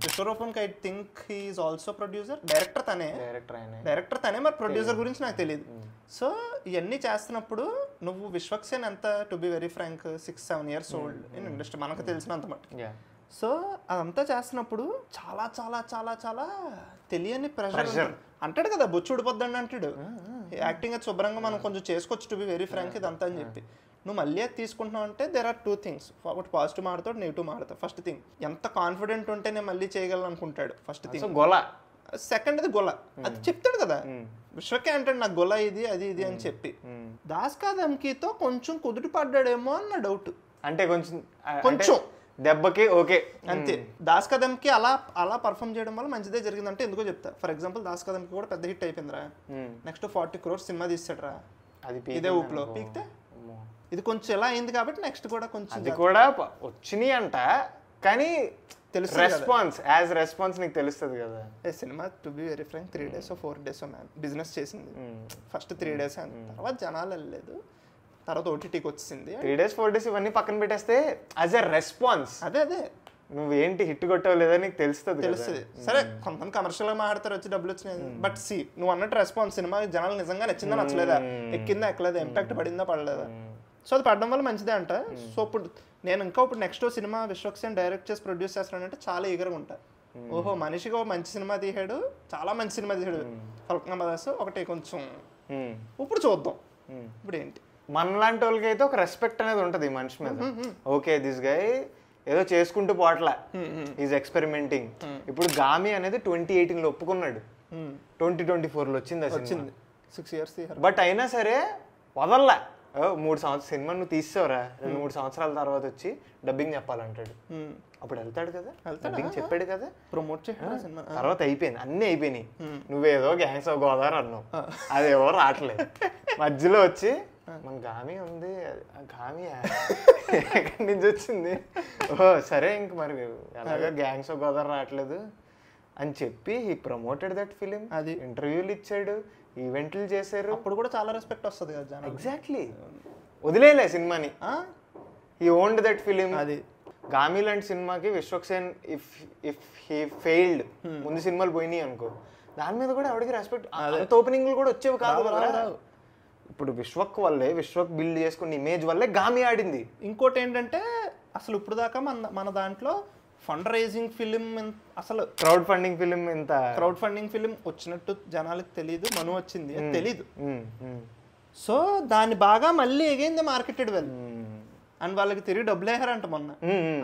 [SPEAKER 2] విశ్వరూపంకి I think he is also producer, director తనే, మరి ప్రొడ్యూసర్ గురించి నాకు తెలియదు. సో ఇవన్నీ చేస్తున్నప్పుడు నువ్వు విశ్వక్సేన్ ఎంత, to be very frank 6-7 years old in industry మనకు తెలిసినంత మట్టుకు. సో అదంతా చేస్తున్నప్పుడు చాలా చాలా చాలా చాలా తెలియని ప్రెషర్ అంటాడు కదా, బొచ్చు ఊడిపోద్దండి అంటాడు. యాక్టింగ్ అది శుభ్రంగా మనం కొంచెం చేసుకోవచ్చు, టు బి వెరీ ఫ్రాంక్ ఇదంతా అని చెప్పి. నువ్వు మళ్ళీ అది తీసుకుంటున్నావు అంటే దేర్ ఆర్ 2 things, ఒకటి పాజిటివ్ మాడతాడు, నెగిటివ్ మాడతాడు. ఫస్ట్ థింగ్, ఎంత కాన్ఫిడెంట్ ఉంటే నేను మళ్ళీ చేయగలను అనుకుంటాడు ఫస్ట్ థింగ్, గొల. సెకండ్ అది గొల, అది చెప్తాడు కదా విశ్వకే అంటాడు నాకు గొల ఇది అది ఇది అని చెప్పి. దాస్ కా ధమ్కీతో కొంచెం కుదుటి పడ్డాడేమో అన్న డౌట్,
[SPEAKER 1] అంటే కొంచెం దెబ్బకి ఓకే
[SPEAKER 2] అంతే. దాస్ కా ధమ్కీ అలా అలా పర్ఫామ్ చేయడం వల్ల మంచిదే జరిగిందంటే ఎందుకో చెప్తా. ఫర్ ఎగ్జాంపుల్ దాస్ కా ధమ్కీ కూడా పెద్ద హిట్ అయిపోయిందిరా, నెక్స్ట్ 40 crores సినిమా తీస్తాడు రా, ఇదే ఊపులో పీక్తే. ఇది కొంచెం ఎలా అయింది కాబట్టి నెక్స్ట్ కూడా కొంచెం
[SPEAKER 1] అది కూడా వచ్చినాయి అంట, కానీ తెలుసు రెస్పాన్స్ నీకు తెలుస్తుంది కదా.
[SPEAKER 2] సినిమా to be very frank 3 days 4 days man business చేసింది. ఫస్ట్ 3 days తర్వాత జనాలు వెళ్ళలేదు, తర్వాత ఓటీటీకి వచ్చింది.
[SPEAKER 1] 3 days 4 days ఇవన్నీ పక్కన పెట్టేస్తే యాజ్ ఎ రెస్పాన్స్
[SPEAKER 2] అదే
[SPEAKER 1] నువ్వేంటి హిట్ కొట్టావు లేదా నీకు తెలుస్తుంది.
[SPEAKER 2] సరే కొంతమంది కమర్షియల్ గా మాట్లాడతారు, వచ్చి డబ్బులు వచ్చినాయి. బట్ సి నువ్వు అన్నట్టు రెస్పాన్స్, సినిమా జనాలు నిజంగా నచ్చిందా నచ్చలేదా, ఎక్కిందా ఎక్కలేదా, ఇంపాక్ట్ పడిందా పడలేదా. సో అది పడడం వల్ల మంచిదే అంట. సో ఇప్పుడు నేను ఇప్పుడు నెక్స్ట్ సినిమా విశ్వక్సేన్ డైరెక్ట్ చేసి ప్రొడ్యూస్ చేస్తానంటే చాలా ఈగర్గా ఉంటా. ఓహో మనిషిగా మంచి సినిమా తీసాడు, చాలా మంచి సినిమా తీసాడు ఫల్క్నామా దాస్, ఒకటి కొంచెం ఇప్పుడు చూద్దాం ఇప్పుడు ఏంటి.
[SPEAKER 1] మనలాంటి వాళ్ళకి అయితే ఒక రెస్పెక్ట్ అనేది ఉంటుంది మనిషి మీద. ఓకే దిస్ గై ఏదో చేసుకుంటూ పోవట్లా, ఈజ్ ఎక్స్పెరిమెంటింగ్. ఇప్పుడు గామి అనేది 2018లో ఒప్పుకున్నాడు, 2024లో వచ్చింది
[SPEAKER 2] 6 years.
[SPEAKER 1] బట్ అయినా సరే వదల్లా. 3 సంవత్సరాల సినిమా నువ్వు తీసావురా, 2-3 సంవత్సరాల తర్వాత వచ్చి డబ్బింగ్ చెప్పాలంటాడు. అప్పుడు వెళ్తాడు కదా, డబ్బింగ్ చెప్పాడు కదా,
[SPEAKER 2] ప్రమోట్ చేయాలి సినిమా.
[SPEAKER 1] తర్వాత అయిపోయింది, అన్నీ అయిపోయినాయి. నువ్వేదో గ్యాంగ్స్ ఆఫ్ గోదావరి అన్నావు, అదేవో రావట్లేదు. మధ్యలో వచ్చి మన గామి ఉంది, గామి ఎక్కడి నుంచి వచ్చింది, ఓహో సరే ఇంక మరి అలాగే గ్యాంగ్స్ ఆఫ్ గోదావరి రావట్లేదు అని చెప్పి హీ ప్రమోటెడ్ దట్ ఫిలిం. అది ఇంటర్వ్యూలు ఇచ్చాడు, ఈవెంట్లు చేశారు,
[SPEAKER 2] అప్పుడు కూడా చాలా రెస్పెక్ట్ వస్తుంది కదా.
[SPEAKER 1] ఎగ్జాక్ట్లీ, వదిలేలే సినిమాని, హీ ఓన్డ్ దట్ ఫిలిం. అది గామి లాంటి సినిమాకి విశ్వక్సేన్ ఇఫ్ హీ ఫెయిల్డ్, ముందు సినిమాలు పోయినాయి అనుకో, దాని మీద కూడా ఎవరికి రెస్పెక్ట్, అంత ఓపెనింగ్లు కూడా వచ్చేవి కాదు. ఇప్పుడు విశ్వక్ వల్లే, విశ్వక్ బిల్డ్ చేసుకున్న ఇమేజ్ వల్లే గామి ఆడింది.
[SPEAKER 2] ఇంకోటి ఏంటంటే అసలు ఇప్పుడు దాకా మన దాంట్లో ఫండ్ రైజింగ్ ఫిలిం, అసలు
[SPEAKER 1] క్రౌడ్ ఫండింగ్ ఫిలిం
[SPEAKER 2] వచ్చినట్టు జనాలకు తెలియదు, మను వచ్చింది తెలీదు. సో దాన్ని బాగా మళ్ళీ ఎగైంది మార్కెటెడ్ వెల్, అండ్ వాళ్ళకి తిరిగి డబ్బులు వేసారంట మొన్న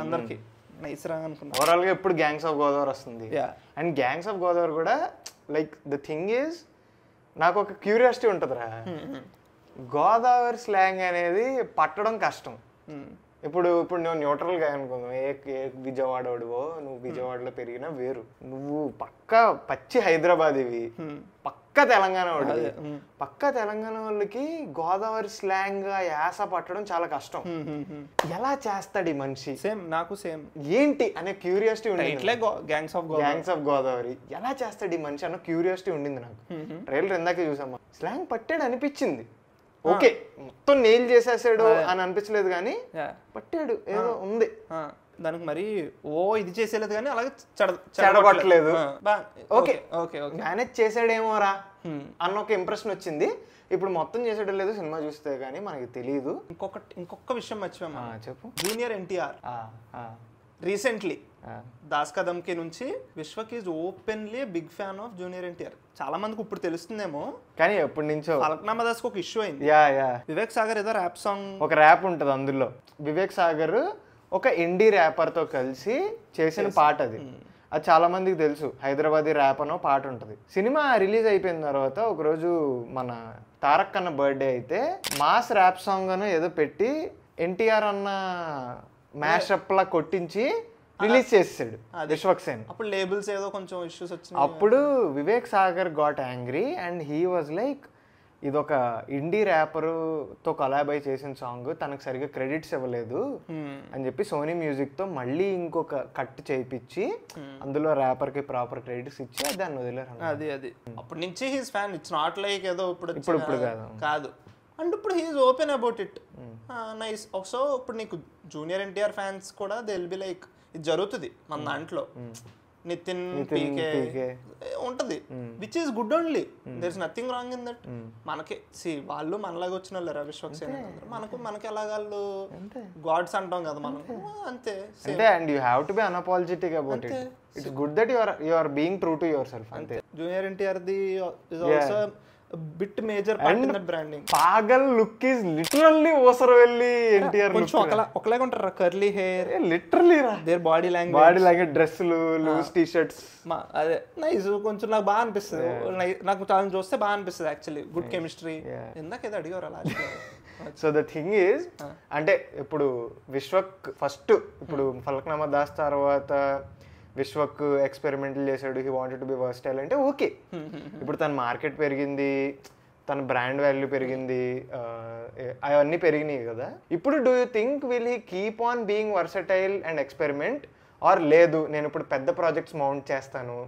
[SPEAKER 2] అందరికి. నైస్ రా అనుకున్నా.
[SPEAKER 1] ఓవరాల్ గా ఎప్పుడు గ్యాంగ్స్ ఆఫ్ గోదావరి వస్తుంది, అండ్ గ్యాంగ్స్ ఆఫ్ గోదావరి కూడా లైక్ ద థింగ్ ఈజ్, నాకు ఒక క్యూరియాసిటీ ఉంటుందిరా, గోదావరి స్లాంగ్ అనేది పట్టడం కష్టం. ఇప్పుడు నువ్వు న్యూట్రల్గా అనుకుందాం, ఏ విజయవాడవో, నువ్వు విజయవాడలో పెరిగినా వేరు, నువ్వు పక్కా పచ్చి హైదరాబాద్ ఇవి, పక్కా తెలంగాణ వాడు, పక్కా తెలంగాణ వాళ్ళకి గోదావరి స్లాంగ్ యాస పట్టడం చాలా కష్టం. ఎలా చేస్తాడు ఈ మనిషి?
[SPEAKER 2] నాకు సేమ్
[SPEAKER 1] ఏంటి అనే క్యూరియాసిటీ ఉండింది.
[SPEAKER 2] గ్యాంగ్స్ ఆఫ్
[SPEAKER 1] గోదావరి ఎలా చేస్తాడు ఈ మనిషి అన్న క్యూరియాసిటీ ఉండింది నాకు. ట్రైలర్ ఇందాకే చూసామా, స్లాంగ్ పట్టాడు అనిపించింది. ఓకే మొత్తం నెయిల్ చేసేసాడు అని అనిపించలేదు, కానీ పట్టాడు, ఏదో ఉంది
[SPEAKER 2] దానికి. మరి ఇది చేసేలేదు కానీ అలాగే
[SPEAKER 1] చెడగొట్టలేదు. ఓకే మేనేజ్ చేసాడేమోరా అన్న ఒక ఇంప్రెషన్ వచ్చింది. ఇప్పుడు మొత్తం చేసాడో లేదు సినిమా చూస్తే కానీ మనకి తెలియదు.
[SPEAKER 2] ఇంకొక విషయం మర్చిపోయామా,
[SPEAKER 1] చెప్పు.
[SPEAKER 2] జూనియర్ ఎన్టీఆర్ రీసెంట్లీ దాస్ కా ధమ్కీ నుంచి Vishwak is openly big fan of junior NTR. చాలా మందికి ఇప్పుడు తెలుస్తుందేమో,
[SPEAKER 1] కానీ ఎప్పటి నుంచో
[SPEAKER 2] ఫల్క్నామా దాస్ ఒక ఇష్యూ అయింది. వివేక్ సాగర్ ఏదో ర్యాప్ సాంగ్,
[SPEAKER 1] ఒక ర్యాప్ ఉంటుంది అందులో, వివేక్ సాగర్ ఒక ఇండీ ర్యాపర్ తో కలిసి చేసిన పాట అది. అది చాలా మందికి తెలుసు, హైదరాబాదీ ర్యాప్ అనో పాట ఉంటుంది. సినిమా రిలీజ్ అయిపోయిన తర్వాత ఒకరోజు మన తారక్ అన్న బర్త్డే అయితే మాస్ ర్యాప్ సాంగ్ అని ఏదో పెట్టి ఎన్టీఆర్ అన్న మ్యాషప్ లా కొట్టించి రిలీజ్ చేసాడు విశ్వక్ సేన్.
[SPEAKER 2] అప్పుడు లేబుల్స్ ఏదో కొంచెం ఇష్యూస్ వచ్చినాయి.
[SPEAKER 1] అప్పుడు Vivek Sagar got angry and he was like ఇదొక ఇండీ ర్యాపర్తో కొలాబ్ అయి చేసిన సాంగ్, తనకు సరిగ్గా క్రెడిట్స్ ఇవ్వలేదు అని చెప్పి సోనీ మ్యూజిక్తో మళ్ళీ ఇంకొక కట్ చేయించి అందులో ర్యాపర్కి ప్రాపర్ క్రెడిట్స్ ఇచ్చి దాన్ని వదిలేరు.
[SPEAKER 2] అది అప్పటి నుంచి he's fan. It's not like ఏదో
[SPEAKER 1] ఇప్పుడు
[SPEAKER 2] కాదు. అండ్ ఇప్పుడు he's open about it. Nice. So ఇప్పుడు నీకు జూనియర్ ఎన్టీఆర్ ఫ్యాన్స్ కూడా దే విల్ బి లైక్ ఇది జరుగుతుంది మన దాంట్లో. నితిన్ పీకే ఉంటది, which is good only. There is nothing wrong in that. మనకి వాళ్ళు మనలాగా వచ్చిన వాళ్ళరా విశ్వక్ సేన్, మనకి ఎలాగాళ్ళు గాడ్స్ అంటాం కదా మనం, అంతే.
[SPEAKER 1] And you have to be unapologetic about it. It's good that you are being true to your self, అంతే.
[SPEAKER 2] Junior NTR the is also bit major part in that branding.
[SPEAKER 1] Pagal look is literally Oosaravelli NTR look.
[SPEAKER 2] ఒకలాగా ఉంటారు, curly hair,
[SPEAKER 1] literally రా.
[SPEAKER 2] Their body language,
[SPEAKER 1] డ్రెస్సులు, loose T shirts.
[SPEAKER 2] అదే nice. కొంచెం నాకు బాగా అనిపిస్తుంది, నాకు చాలా చూస్తే బాగా అనిపిస్తుంది యాక్చువల్లీ. Good chemistry. ఇందాక ఏదో అడిగారు అలా.
[SPEAKER 1] సో ద థింగ్ ఈజ్, అంటే ఇప్పుడు విశ్వక్ ఫస్ట్ ఇప్పుడు ఫలక్నామా దాస్ తర్వాత విశ్వక్ ఎక్స్పెరిమెంటల్ చేశాడు, he wanted to be versatile అంటే ఓకే. ఇప్పుడు తన మార్కెట్ పెరిగింది, తన బ్రాండ్ వాల్యూ పెరిగింది, అవన్నీ పెరిగినాయి కదా. ఇప్పుడు do you think will he keep on being versatile and experiment, or లేదు నేను ఇప్పుడు పెద్ద ప్రాజెక్ట్స్ మౌంట్ చేస్తాను,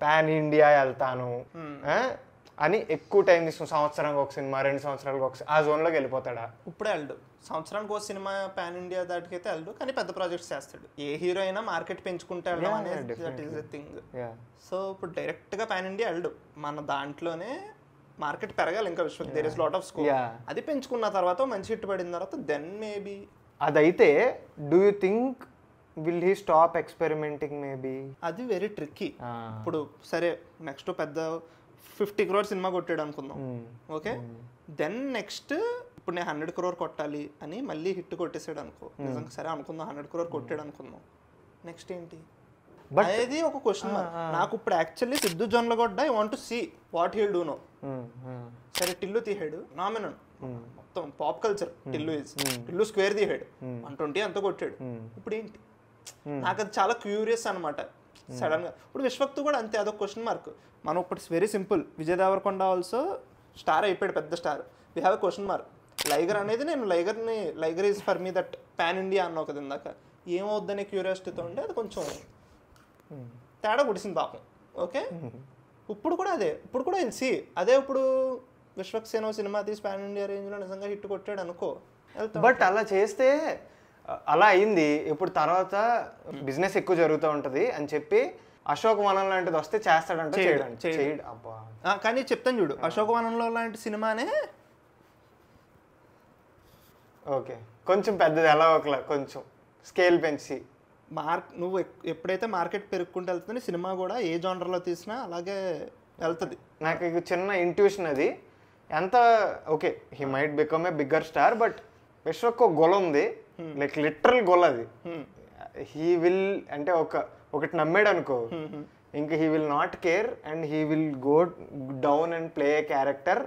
[SPEAKER 1] పాన్ ఇండియా వెళ్తాను అని ఎక్కువ టైం తీసుకుని సంవత్సరానికి ఒక సినిమా, 2 సంవత్సరాలకు ఒక ఆ జోన్లోకి వెళ్ళిపోతాడా?
[SPEAKER 2] ఇప్పుడే వెళ్ళడు. సంవత్సరానికి ఒక సినిమా పాన్ ఇండియా దాటికైతే వెళ్ళడు, కానీ పెద్ద ప్రాజెక్ట్స్ చేస్తాడు. ఏ హీరో అయినా మార్కెట్ పెంచుకుంటే వెళ్ళడం అనేది that is the thing. So ఇప్పుడు డైరెక్ట్గా పాన్ ఇండియా వెళ్ళడు, మన దాంట్లోనే మార్కెట్ పెరగాలి ఇంకా Vishwak. There is lot of scope. అది పెంచుకున్న తర్వాత మంచి హిట్ పడిన తర్వాత దెన్ మేబీ.
[SPEAKER 1] అదైతే do you think will he stop experimenting? Maybe
[SPEAKER 2] అది వెరీ ట్రిక్కీ. ఇప్పుడు సరే నెక్స్ట్ పెద్ద 50 crore సినిమా కొట్టాడు అనుకుందాం, ఓకే. దెన్ నెక్స్ట్ ఇప్పుడు నేను 100 crore కొట్టాలి అని మళ్ళీ హిట్ కొట్టేసాడు అనుకో, నిజంగా సరే అనుకుందాం 100 crore కొట్టాడు అనుకుందాం, నెక్స్ట్ ఏంటి అనేది ఒక క్వశ్చన్. నాకు ఇప్పుడు actually Siddhu Jonnalagadda I want to see what he'll do no. సరే టిల్లు తీసాడు, నామినల్ మొత్తం పాప్ కల్చర్. టిల్లు స్క్వేర్ తీసాడు, 120 అంతా కొట్టాడు. ఇప్పుడు ఏంటి? నాకు అది చాలా క్యూరియస్ అనమాట సడన్ గా. ఇప్పుడు విశ్వక్తు కూడా అంతే, అదొక క్వశ్చన్ మార్క్. మనం ఇప్పుడు very simple, Vijay Deverakonda also star అయిపోయాడు, పెద్ద star. We have a question mark. Liger అనేది నేను Liger is for me that pan India అన్నావు కదా ఇందాక, ఏమవుద్దనే క్యూరియాసిటీతో ఉండే అది కొంచెం తేడా కుడిసింది పాపం, ఓకే. ఇప్పుడు కూడా సి అదే. ఇప్పుడు విశ్వక్ సేన్ సినిమా తీసి పాన్ ఇండియా రేంజ్లో నిజంగా హిట్ కొట్టాడు అనుకో,
[SPEAKER 1] బట్ అలా చేస్తే అలా అయింది. ఇప్పుడు తర్వాత బిజినెస్ ఎక్కువ జరుగుతూ ఉంటుంది అని చెప్పి అశోక్ వనం లాంటిది వస్తే చేస్తాడంటే చేయడు. అబ్బా,
[SPEAKER 2] కానీ చెప్తాను చూడు, అశోక్ వనంలో లాంటి సినిమానే
[SPEAKER 1] ఓకే కొంచెం పెద్దది, ఎలా ఒకలా కొంచెం స్కేల్ పెంచి
[SPEAKER 2] నువ్వు ఎప్పుడైతే మార్కెట్ పెరుగుకుంటూ వెళ్తుంది, సినిమా కూడా ఏ జానర్లో తీసినా అలాగే వెళ్తుంది.
[SPEAKER 1] నాకు చిన్న ఇంట్యూషన్ అది. ఎంత okay he might become a bigger star, but Vishwak ఒక గొల ఉంది, లైక్ లిటరల్ గొల అది. హీ విల్ అంటే ఒకటి నమ్మాడు అనుకో, ఇంకా he will not care and he will go down and play A character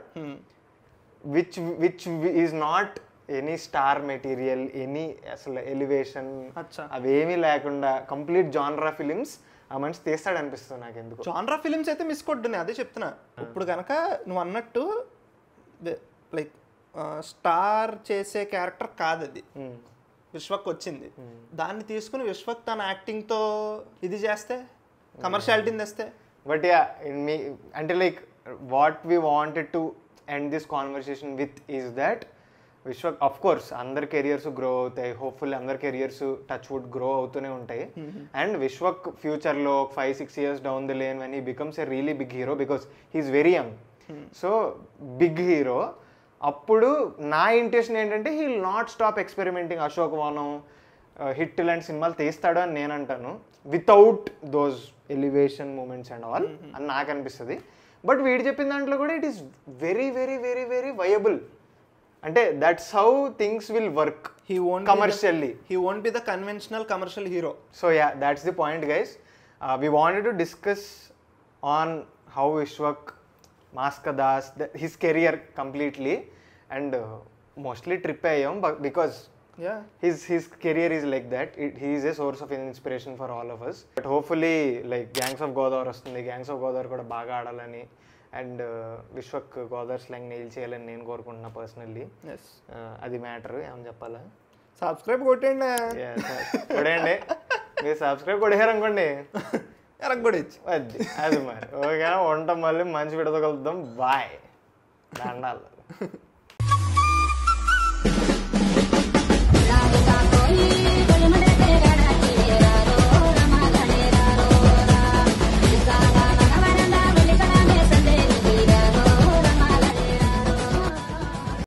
[SPEAKER 1] which is not any star material, any అసలు elevation అవేమీ లేకుండా కంప్లీట్ జానరా ఫిలిమ్స్ ఆ మనిషి తీస్తాడు అనిపిస్తుంది నాకు. ఎందుకు
[SPEAKER 2] జానరా ఫిలిమ్స్ అయితే మిస్ కొట్టున్నాయి, అదే చెప్తున్నా. ఇప్పుడు కనుక నువ్వు అన్నట్టు లైక్ స్టార్ చేసే క్యారెక్టర్ కాదు అది, విశ్వక్ వచ్చింది. దాన్ని తీసుకుని విశ్వక్ తన యాక్టింగ్తో ఇది చేస్తే, కమర్షియాలిటీని తెస్తే.
[SPEAKER 1] బట్ యా మీ అంటే like what we wanted to end this conversation with is that Vishwak of course అందరి కెరియర్స్ గ్రో అవుతాయి, హోప్ఫుల్లీ అందరి కెరియర్స్ టచ్ వుడ్ గ్రో అవుతూనే ఉంటాయి. అండ్ విశ్వక్ ఫ్యూచర్లో 5-6 years down the lane when he becomes a really big hero, because he's very young, so big hero. అప్పుడు నా intention ఏంటంటే he will not stop experimenting. Ashok Vanam, hit లాంటి సినిమాలు తీస్తాడు అని నేను అంటాను, without those elevation moments and all అని నాకు అనిపిస్తుంది. బట్ వీడు చెప్పిన దాంట్లో కూడా it is very very very very viable. అంటే that's how things will work commercially.
[SPEAKER 2] He won't be the conventional commercial hero.
[SPEAKER 1] So yeah, that's the point guys. We wanted to discuss on how Vishwak, Maska Das, his career completely, and mostly trip అయ్యాం because
[SPEAKER 2] Yeah.
[SPEAKER 1] his career is like that. He is a source of inspiration for all of us. But hopefully like Gangs of Godawar వస్తుంది, Gangs of Godawar కూడా బాగా ఆడాలని and Vishwak గోదావర్ slang nail చేయాలని నేను కోరుకుంటున్నా personally.
[SPEAKER 2] Yes.
[SPEAKER 1] అది matter. ఏమని చెప్పాలా?
[SPEAKER 2] సబ్స్క్రైబ్ కొట్టండి.
[SPEAKER 1] కొడేయండి. మీరు సబ్స్క్రైబ్ కొట్టేశారు అనుకోండి,
[SPEAKER 2] ఎరగొడచ్చు.
[SPEAKER 1] అది మరి ఓకేనా. ఉంటాం, మళ్ళీ మంచి విడదగలుగుతాం. బాయ్. దండాలు.